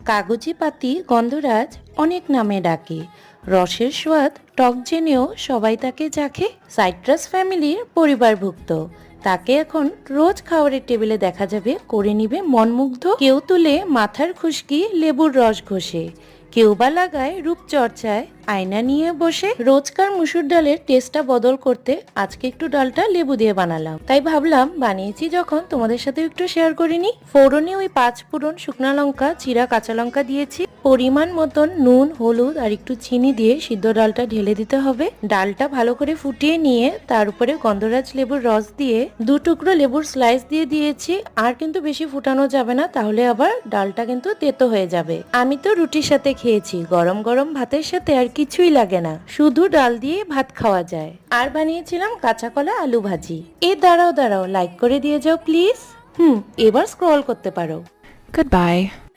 কাগজি পাতি গন্ধরাজ অনেক নামে ডাকে। রসের স্বাদ টক জেনেও সবাই তাকে চাখে। সাইট্রাস ফ্যামিলির পরিবারভুক্ত। তাকে এখন রোজ খাবারের টেবিলে দেখা যাবে করে নিবে মনমুগ্ধ। কেউ তুলে মাথার খুশকি লেবুর রস ঘষে, কেউ বা লাগায় রূপচর্চায় আয়না নিয়ে বসে। রোজকার মুসুর ডালের টেস্টটা বদল করতে আজকে একটু ডালটা লেবু দিয়ে বানালাম। তাই ভাবলাম বানিয়েছি যখন তোমাদের সাথে একটু শেয়ার করে নি। ফোড়নে ওই 5 ফোড়ন শুকনা লঙ্কা, চিরা কাঁচা লঙ্কা দিয়েছি। পরিমাণ মতন নুন, হলুদ আর একটু চিনি দিয়ে সিদ্ধ ডালটা ঢেলে দিতে হবে। ডালটা ভালো করে ফুটিয়ে নিয়ে তার উপরে গন্ধরাজ লেবুর রস দিয়ে 2 টুকরো লেবুর স্লাইস দিয়ে দিয়েছি। আর কিন্তু বেশি ফুটানো যাবে না, তাহলে আবার ডালটা কিন্তু তেতো হয়ে যাবে। আমি তো রুটির সাথে খেয়েছি, গরম গরম ভাতের সাথে আর কিছুই লাগে না, শুধু ডাল দিয়ে ভাত খাওয়া যায়। আর বানিয়েছিলাম কাঁচা কলা আলু ভাজি। দাঁড়াও লাইক করে দিয়ে যাও প্লিজ। এবার স্ক্রল করতে পারো। Goodbye.